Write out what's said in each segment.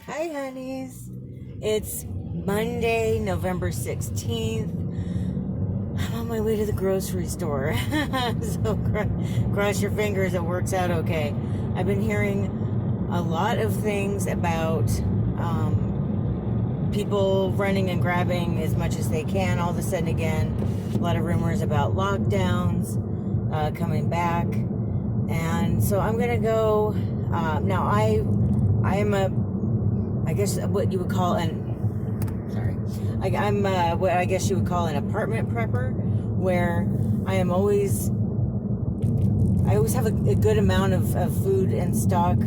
Hi, honeys. It's Monday, November 16th. I'm on my way to the grocery store. So cross your fingers it works out okay. I've been hearing a lot of things about people running and grabbing as much as they can all of a sudden again. A lot of rumors about lockdowns coming back. And so I'm going to go. Now, I am I guess what you would call I'm what I guess you would call an apartment prepper, where I always have a good amount of food in stock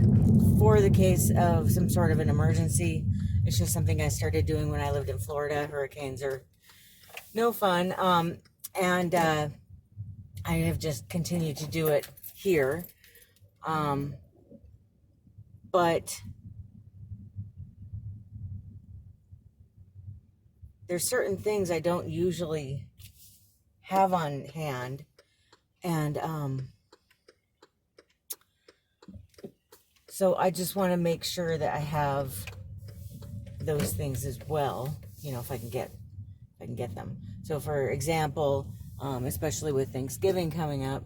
for the case of some sort of an emergency. It's just something I started doing when I lived in Florida. Hurricanes are no fun. And I have just continued to do it here. But there's certain things I don't usually have on hand. And so I just want to make sure that I have those things as well, you know, if I can get them. So for example, especially with Thanksgiving coming up,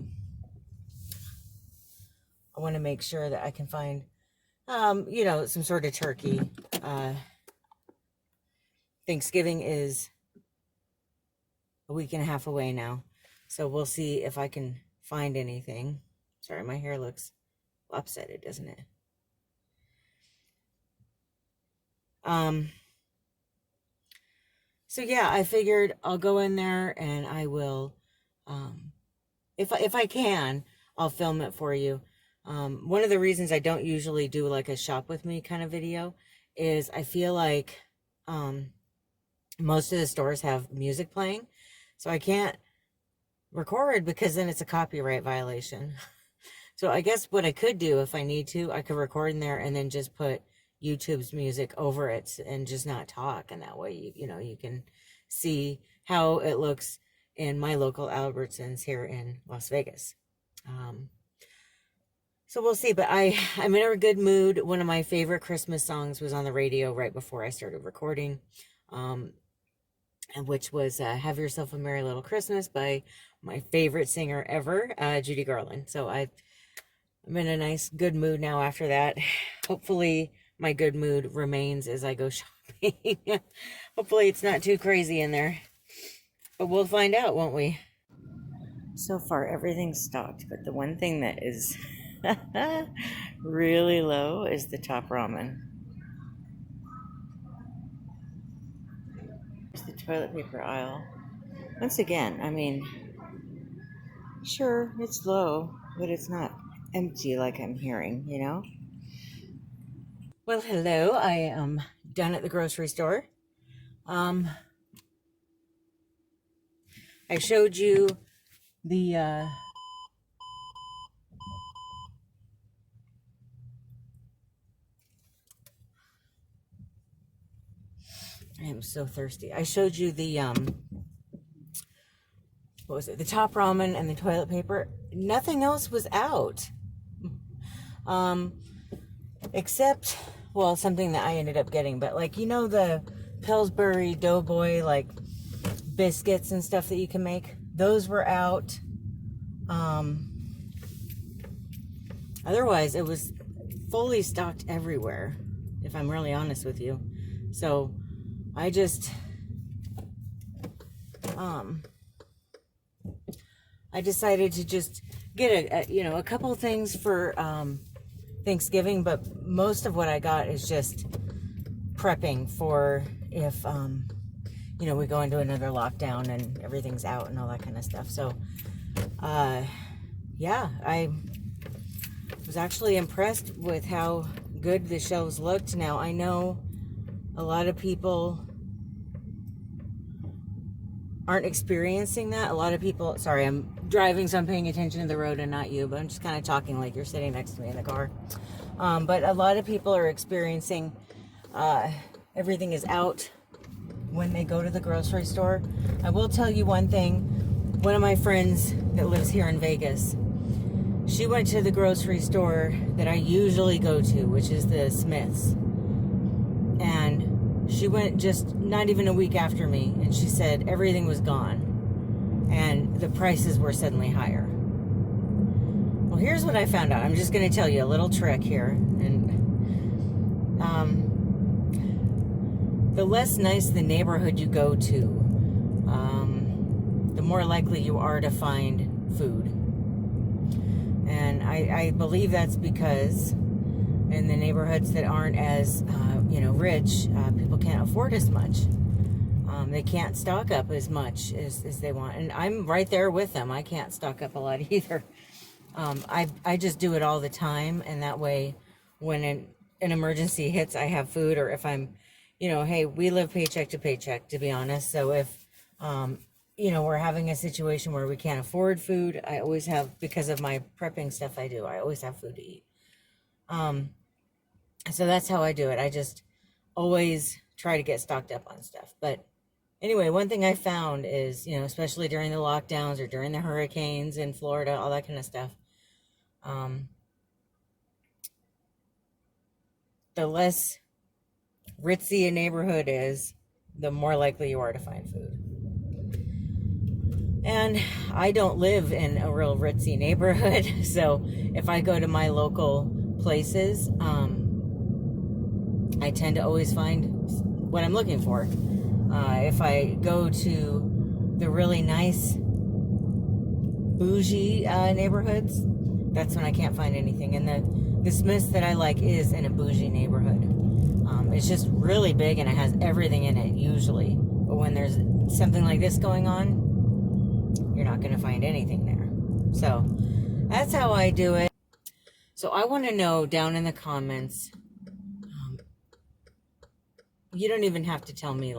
I want to make sure that I can find you know, some sort of turkey. Thanksgiving is a week and a half away now, so we'll see if I can find anything. Sorry, my hair looks lopsided, doesn't it? So yeah, I figured I'll go in there and I will, if I can, I'll film it for you. One of the reasons I don't usually do like a shop with me kind of video is I feel like most of the stores have music playing, so I can't record because then it's a copyright violation. So I guess what I could do if I need to, I could record in there and then just put YouTube's music over it and just not talk, and that way you know you can see how it looks in my local Albertsons here in Las Vegas. So we'll see, but I'm in a good mood. One of my favorite Christmas songs was on the radio right before I started recording, which was Have Yourself a Merry Little Christmas by my favorite singer ever, Judy Garland. So I'm in a nice, good mood now after that. Hopefully my good mood remains as I go shopping. Hopefully it's not too crazy in there, but we'll find out, won't we? So far, everything's stocked, but the one thing that is really low is the top ramen. There's the toilet paper aisle. Once again, I mean, sure, it's low, but it's not empty like I'm hearing, you know? Well, hello, I am done at the grocery store. I showed you the, I am so thirsty. I showed you the, what was it? The top ramen and the toilet paper. Nothing else was out. Except, well, something that I ended up getting, but like, you know, the Pillsbury Doughboy, like, biscuits and stuff that you can make? Those were out. Otherwise, it was fully stocked everywhere, if I'm really honest with you. So, I just, I decided to just get a couple things for, Thanksgiving, but most of what I got is just prepping for if, you know, we go into another lockdown and everything's out and all that kind of stuff. So, yeah, I was actually impressed with how good the shelves looked. Now, I know a lot of people aren't experiencing that. A lot of people, sorry, I'm driving, so I'm paying attention to the road and not you, but I'm just kind of talking like you're sitting next to me in the car. But a lot of people are experiencing everything is out when they go to the grocery store. I will tell you one thing. One of my friends that lives here in Vegas, she went to the grocery store that I usually go to, which is the Smith's. She went just not even a week after me, and she said everything was gone and the prices were suddenly higher. Well, here's what I found out. I'm just going to tell you a little trick here. And the less nice the neighborhood you go to, the more likely you are to find food. And I believe that's because in the neighborhoods that aren't as, rich, people can't afford as much. They can't stock up as much as they want. And I'm right there with them. I can't stock up a lot either. I just do it all the time. And that way, when an emergency hits, I have food. Or if I'm, hey, we live paycheck to paycheck, to be honest. So if, we're having a situation where we can't afford food, I always have, because of my prepping stuff I do, I always have food to eat. So that's how I do it. I just always try to get stocked up on stuff. But anyway, one thing I found is, especially during the lockdowns or during the hurricanes in Florida, all that kind of stuff, the less ritzy a neighborhood is, the more likely you are to find food. And I don't live in a real ritzy neighborhood, so if I go to my local places, I tend to always find what I'm looking for. If I go to the really nice bougie neighborhoods, that's when I can't find anything. And the Smith's that I like is in a bougie neighborhood. It's just really big and it has everything in it usually. But when there's something like this going on, you're not going to find anything there. So that's how I do it. So I want to know down in the comments, you don't even have to tell me,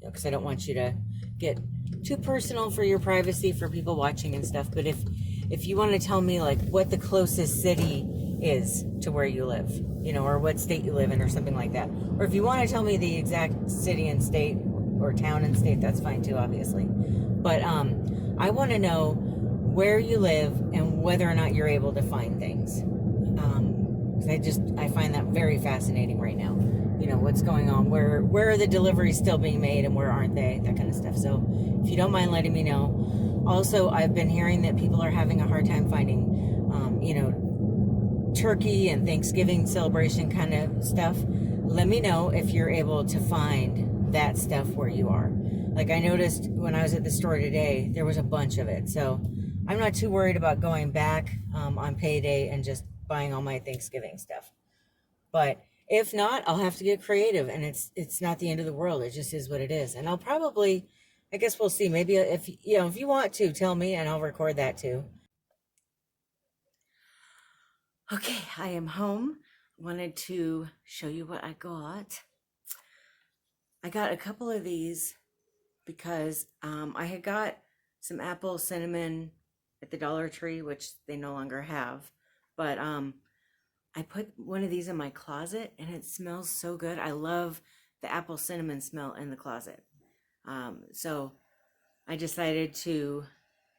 because I don't want you to get too personal for your privacy for people watching and stuff. But if you want to tell me what the closest city is to where you live, or what state you live in or something like that. Or if you want to tell me the exact city and state or town and state, that's fine too, obviously. But I want to know where you live and whether or not you're able to find things. Because I find that very fascinating right now. What's going on, where are the deliveries still being made and where aren't they, that kind of stuff. So if you don't mind letting me know. Also, I've been hearing that people are having a hard time finding, turkey and Thanksgiving celebration kind of stuff. Let me know if you're able to find that stuff where you are. I noticed when I was at the store today, there was a bunch of it. So I'm not too worried about going back on payday and just buying all my Thanksgiving stuff. But if not, I'll have to get creative, and it's not the end of the world. It just is what it is. And I'll probably, I guess we'll see. Maybe if you want to, tell me and I'll record that too. Okay, I am home. Wanted to show you what I got. I got a couple of these because I had got some apple cinnamon at the Dollar Tree, which they no longer have. But I put one of these in my closet and it smells so good. I love the apple cinnamon smell in the closet. So I decided to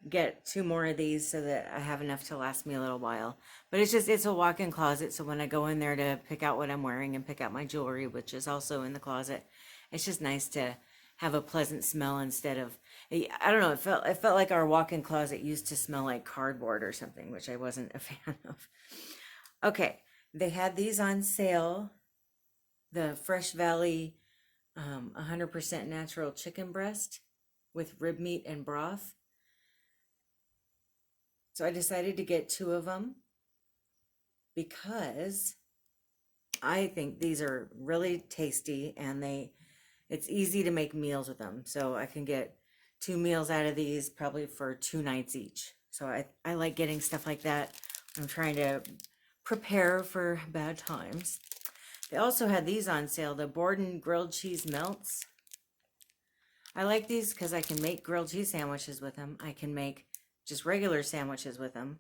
get 2 more of these so that I have enough to last me a little while. But it's a walk-in closet, so when I go in there to pick out what I'm wearing and pick out my jewelry, which is also in the closet, it's just nice to have a pleasant smell instead of, I don't know, it felt like our walk-in closet used to smell like cardboard or something, which I wasn't a fan of. Okay, they had these on sale, the Fresh Valley 100% natural chicken breast with rib meat and broth. So I decided to get 2 of them because I think these are really tasty and it's easy to make meals with them. So I can get 2 meals out of these probably for 2 nights each. So I like getting stuff like that. I'm trying to prepare for bad times. They also had these on sale, the Borden grilled cheese melts. I like these because I can make grilled cheese sandwiches with them. I can make just regular sandwiches with them.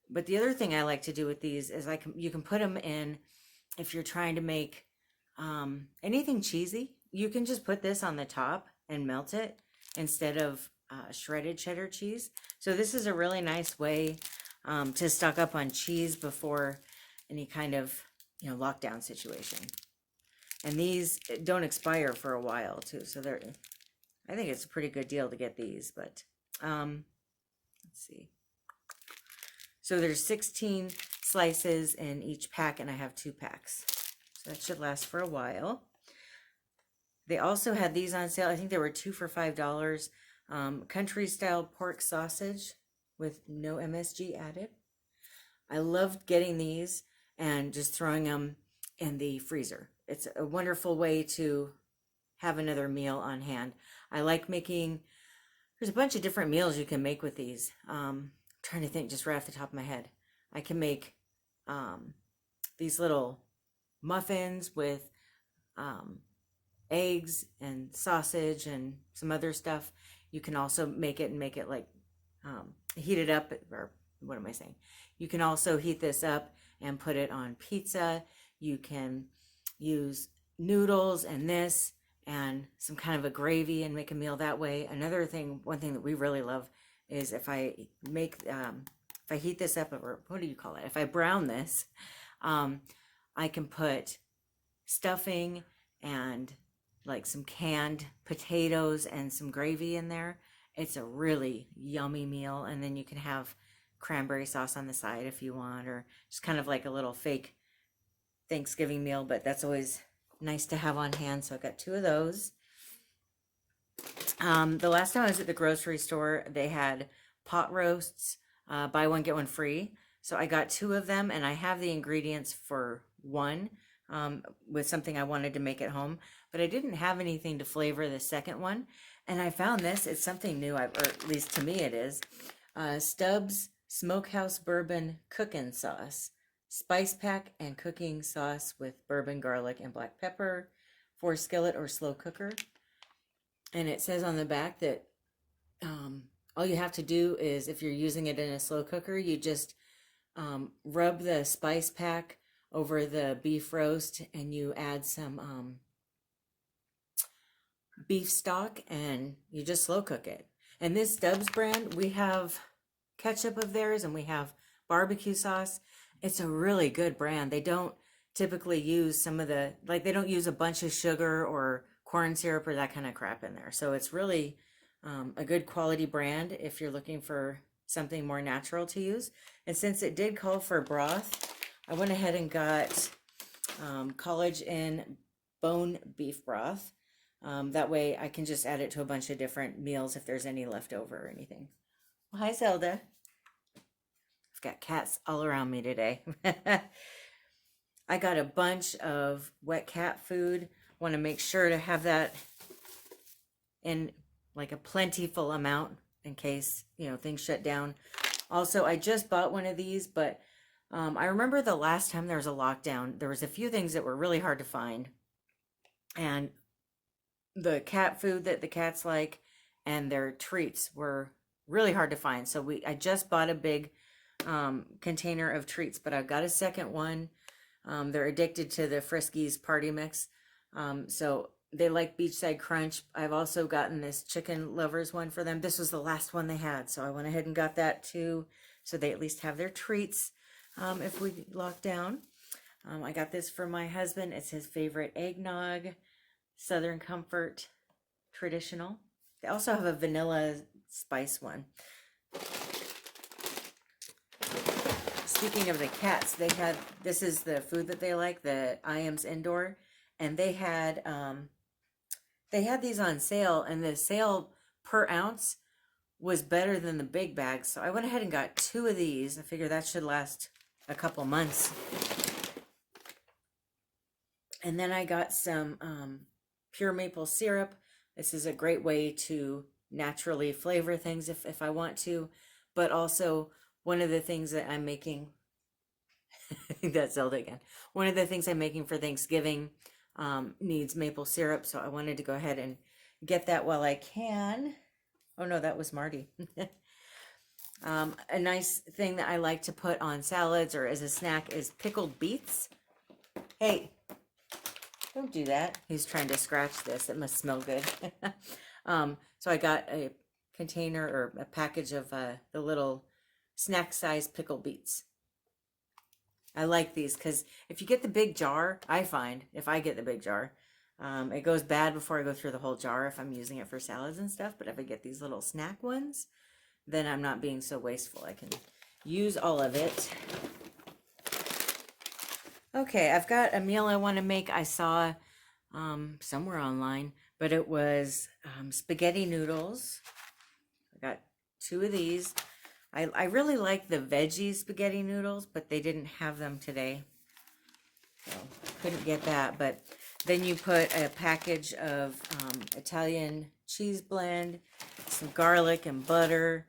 But the other thing I like to do with these is you can put them in, if you're trying to make anything cheesy, you can just put this on the top and melt it instead of shredded cheddar cheese. So this is a really nice way to stock up on cheese before any kind of lockdown situation. And these don't expire for a while too. So I think it's a pretty good deal to get these, but let's see. So there's 16 slices in each pack, and I have 2 packs. So that should last for a while. They also had these on sale. I think there were 2 for $5. Country style pork sausage with no MSG added. I loved getting these and just throwing them in the freezer. It's a wonderful way to have another meal on hand. I like making, there's a bunch of different meals you can make with these. Trying to think just right off the top of my head. I can make these little muffins with eggs and sausage and some other stuff. You can also make it like heat it up, or what am I saying? You can also heat this up and put it on pizza. You can use noodles and this and some kind of a gravy and make a meal that way. Another thing, one thing that we really love is if I make, if I heat this up, or what do you call it? If I brown this, I can put stuffing and like some canned potatoes and some gravy in there. It's a really yummy meal. And then you can have cranberry sauce on the side if you want, or just kind of like a little fake Thanksgiving meal, but that's always nice to have on hand. So I got 2 of those. The last time I was at the grocery store, they had pot roasts, buy one, get one free. So I got 2 of them, and I have the ingredients for one, with something I wanted to make at home, but I didn't have anything to flavor the second one. And I found this, it's something new, or at least to me it is, Stubbs Smokehouse Bourbon Cooking Sauce. Spice pack and cooking sauce with bourbon, garlic, and black pepper for skillet or slow cooker. And it says on the back that all you have to do is, if you're using it in a slow cooker, you just rub the spice pack over the beef roast, and you add some beef stock, and you just slow cook it. And this Stubbs brand, we have ketchup of theirs, and we have barbecue sauce. It's a really good brand. They don't typically use some of the, like, they don't use a bunch of sugar or corn syrup or that kind of crap in there. So it's really a good quality brand if you're looking for something more natural to use. And since it did call for broth, I went ahead and got College Inn bone beef broth. That way I can just add it to a bunch of different meals if there's any left over or anything. Well, hi, Zelda. I've got cats all around me today. I got a bunch of wet cat food. Want to make sure to have that in like a plentiful amount in case, you know, things shut down. Also, I just bought one of these, but I remember the last time there was a lockdown, there was a few things that were really hard to find. And the cat food that the cats like and their treats were really hard to find. So I just bought a big container of treats, but I've got a second one. They're addicted to the Friskies party mix. So they like Beachside Crunch. I've also gotten this chicken lovers one for them. This was the last one they had, so I went ahead and got that too, so they at least have their treats if we lock down. I got this for my husband. It's his favorite eggnog, Southern Comfort traditional. They also have a vanilla spice one. Speaking of the cats, this is the food that they like, the Iams Indoor, and they had these on sale, and the sale per ounce was better than the big bags. So I went ahead and got 2 of these. I figure that should last a couple months. And then I got some pure maple syrup. This is a great way to naturally flavor things if I want to, but also one of the things that I'm making, I think that's Zelda again. One of the things I'm making for Thanksgiving needs maple syrup, so I wanted to go ahead and get that while I can. Oh no, that was Marty. A nice thing that I like to put on salads or as a snack is pickled beets. Hey, don't do that. He's trying to scratch this. It must smell good. So I got a container or a package of the little snack size pickled beets. I like these because if you get the big jar, I find if I get the big jar, it goes bad before I go through the whole jar if I'm using it for salads and stuff. But if I get these little snack ones, then I'm not being so wasteful. I can use all of it. Okay, I've got a meal I want to make. I saw somewhere online, but it was spaghetti noodles. I got 2 of these. I really like the veggie spaghetti noodles, but they didn't have them today. So couldn't get that. But then you put a package of Italian cheese blend, some garlic and butter,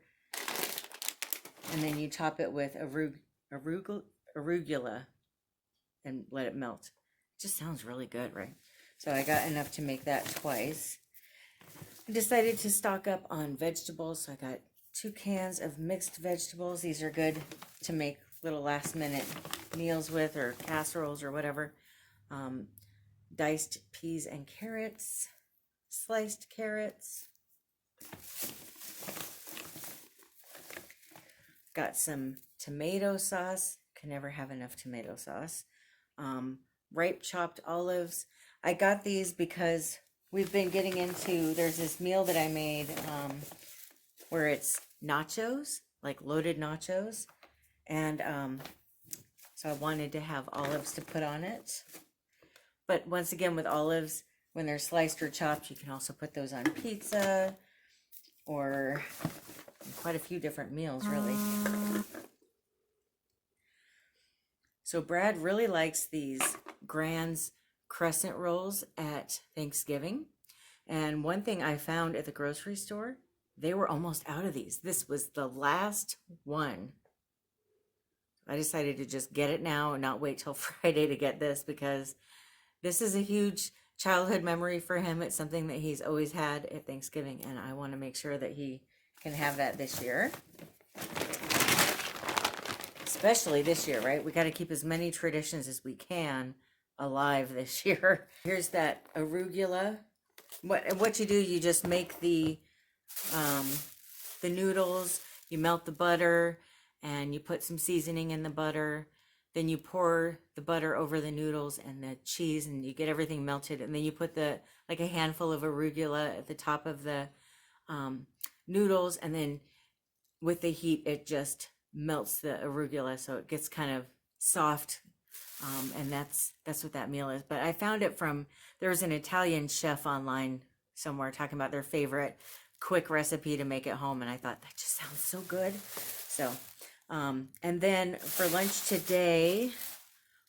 and then you top it with arugula and let it melt. It just sounds really good, right? So I got enough to make that twice. I decided to stock up on vegetables, so I got 2 cans of mixed vegetables. These are good to make little last minute meals with, or casseroles or whatever. Diced peas and carrots, sliced carrots. Got some tomato sauce. Can never have enough tomato sauce. Ripe chopped olives. I got these because we've been getting into, there's this meal that I made where it's nachos, like loaded nachos. And so I wanted to have olives to put on it. But once again, with olives, when they're sliced or chopped, you can also put those on pizza or quite a few different meals, really. So Brad really likes these Grand's Crescent Rolls at Thanksgiving. And one thing I found at the grocery store, they were almost out of these. This was the last one. I decided to just get it now and not wait till Friday to get this, because this is a huge childhood memory for him. It's something that he's always had at Thanksgiving, and I want to make sure that he can have that this year. Especially this year, right? We got to keep as many traditions as we can alive this year. Here's that arugula. What you do, you just make the noodles, you melt the butter, and you put some seasoning in the butter. Then you pour the butter over the noodles and the cheese, and you get everything melted. And then you put like a handful of arugula at the top of the noodles, and then with the heat, it just melts the arugula, so it gets kind of soft. And that's what that meal is. But I found it there's an Italian chef online somewhere talking about their favorite quick recipe to make at home, and I thought that just sounds so good. So and then for lunch today,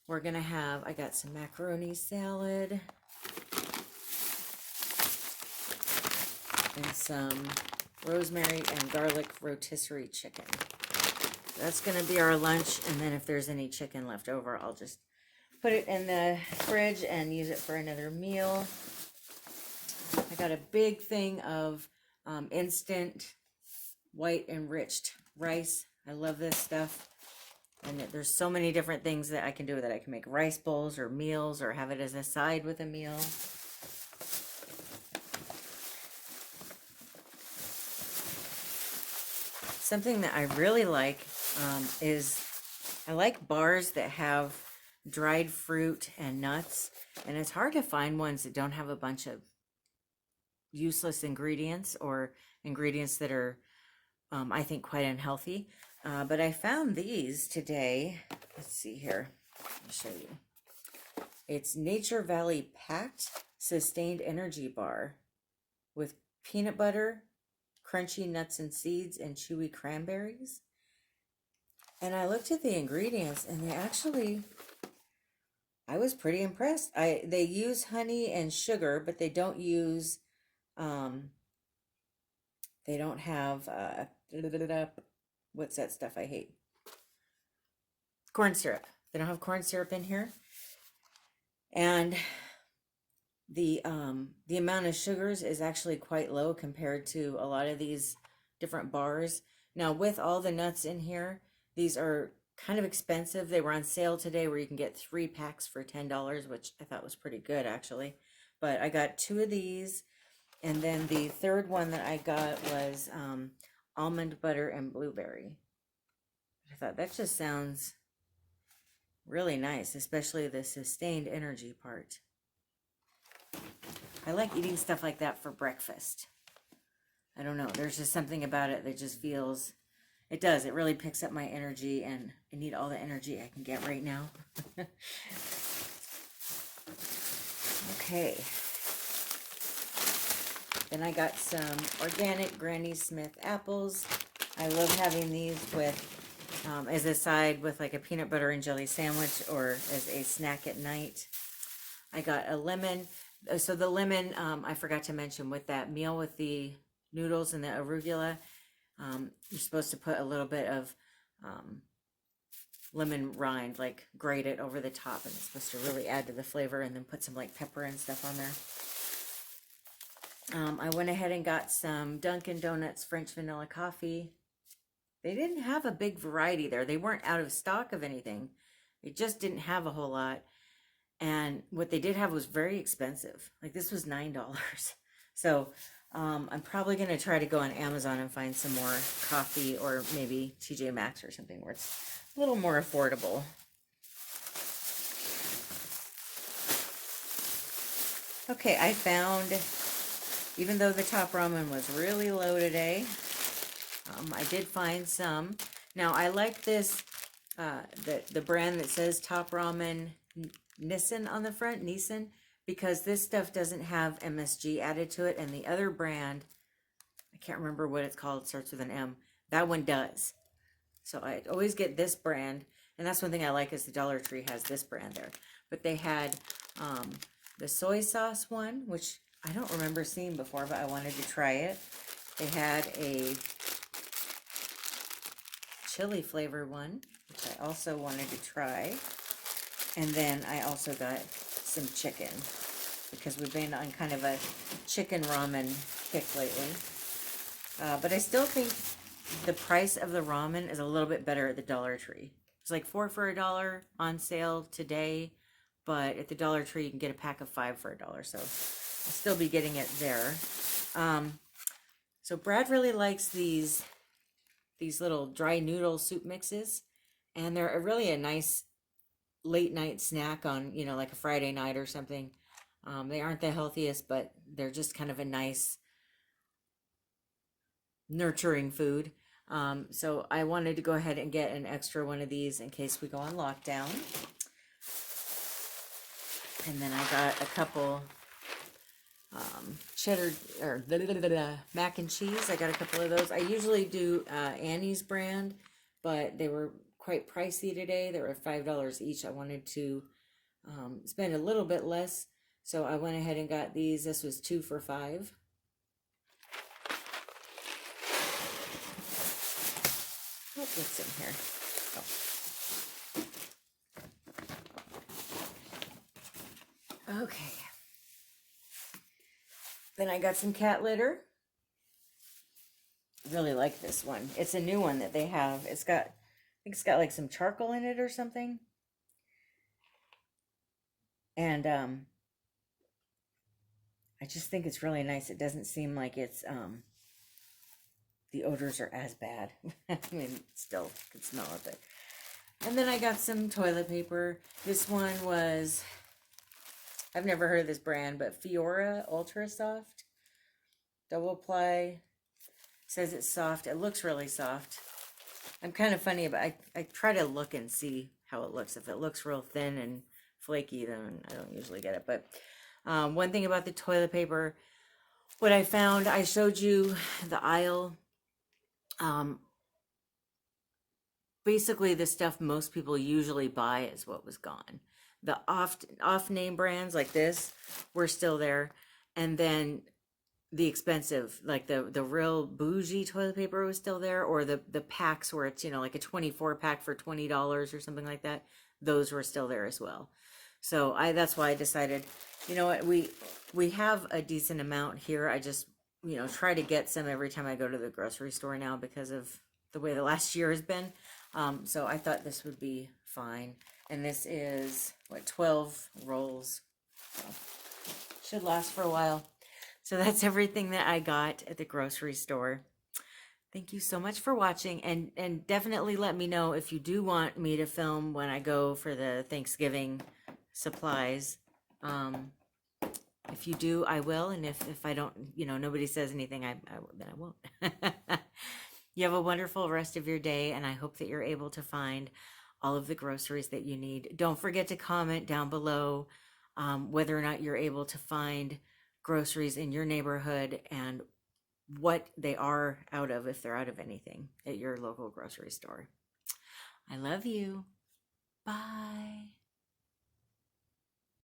we're gonna have, I got some macaroni salad and some rosemary and garlic rotisserie chicken. That's gonna be our lunch, and then if there's any chicken left over, I'll just put it in the fridge and use it for another meal. I got a big thing of instant white enriched rice. I love this stuff. And there's so many different things that I can do with it. I can make rice bowls or meals, or have it as a side with a meal. Something that I really like is I like bars that have dried fruit and nuts. And it's hard to find ones that don't have a bunch of useless ingredients, or ingredients that are, I think, quite unhealthy. But I found these today. Let's see here. Let me show you. It's Nature Valley Packed Sustained Energy Bar with peanut butter, crunchy nuts and seeds, and chewy cranberries. And I looked at the ingredients, and I was pretty impressed. They use honey and sugar, but they don't use, they don't have, what's that stuff I hate? Corn syrup. They don't have corn syrup in here. And the amount of sugars is actually quite low compared to a lot of these different bars. Now, with all the nuts in here, these are kind of expensive. They were on sale today where you can get 3 packs for $10, which I thought was pretty good, actually. But I got 2 of these. And then the third one that I got was almond butter and blueberry. I thought that just sounds really nice, especially the sustained energy part. I like eating stuff like that for breakfast. I don't know. There's just something about it that just feels, it does. It really picks up my energy, and I need all the energy I can get right now. Okay. Then I got some organic Granny Smith apples. I love having these with, as a side with like a peanut butter and jelly sandwich, or as a snack at night. I got a lemon. So the lemon, I forgot to mention, with that meal with the noodles and the arugula, you're supposed to put a little bit of lemon rind, like grate it over the top, and it's supposed to really add to the flavor, and then put some like pepper and stuff on there. I went ahead and got some Dunkin' Donuts French vanilla coffee. They didn't have a big variety there. They weren't out of stock of anything. They just didn't have a whole lot. And what they did have was very expensive. Like, this was $9. So I'm probably going to try to go on Amazon and find some more coffee, or maybe TJ Maxx or something where it's a little more affordable. Okay, I found, even though the top ramen was really low today, I did find some. Now, I like this, the brand that says Top Ramen Nissan on the front, Nissan, because this stuff doesn't have MSG added to it, and the other brand, I can't remember what it's called, it starts with an M, that one does. So I always get this brand, and that's one thing I like, is the Dollar Tree has this brand there. But they had the soy sauce one, which I don't remember seeing before, but I wanted to try it. They had a chili flavored one, which I also wanted to try. And then I also got some chicken, because we've been on kind of a chicken ramen kick lately. But I still think the price of the ramen is a little bit better at the Dollar Tree. It's like 4 for $1 on sale today, but at the Dollar Tree you can get a pack of 5 for $1. So I'll still be getting it there. So Brad really likes these little dry noodle soup mixes, and they're really a nice late night snack on, you know, like a Friday night or something. They aren't the healthiest, but they're just kind of a nice nurturing food. So I wanted to go ahead and get an extra one of these in case we go on lockdown. And then I got a couple cheddar or mac and cheese. I got a couple of those. I usually do Annie's brand, but they were quite pricey today. They were $5 each. I wanted to spend a little bit less, so I went ahead and got these. This was 2 for $5. What's in here? Oh. Okay. Then I got some cat litter. Really like this one. It's a new one that they have. I think it's got like some charcoal in it or something. And I just think it's really nice. It doesn't seem like it's the odors are as bad. I mean, still can smell it. But. And then I got some toilet paper. This one was, I've never heard of this brand, but Fiora Ultra Soft. Double ply. Says it's soft. It looks really soft. I'm kind of funny, but I try to look and see how it looks. If it looks real thin and flaky, then I don't usually get it. But one thing about the toilet paper, what I found, I showed you the aisle. Basically the stuff most people usually buy is what was gone. The off-name brands like this were still there. And then the expensive, like the real bougie toilet paper was still there, or the packs where it's, you know, like a 24 pack for $20 or something like that. Those were still there as well. So that's why I decided, you know what, we have a decent amount here. I just, you know, try to get some every time I go to the grocery store now because of the way the last year has been. So I thought this would be fine. And this is, what, 12 rolls. So should last for a while. So that's everything that I got at the grocery store. Thank you so much for watching, and definitely let me know if you do want me to film when I go for the Thanksgiving supplies. If you do, I will, and if I don't, nobody says anything, then I won't. You have a wonderful rest of your day, and I hope that you're able to find all of the groceries that you need. Don't forget to comment down below whether or not you're able to find groceries in your neighborhood and what they are out of, if they're out of anything at your local grocery store. I love you. Bye.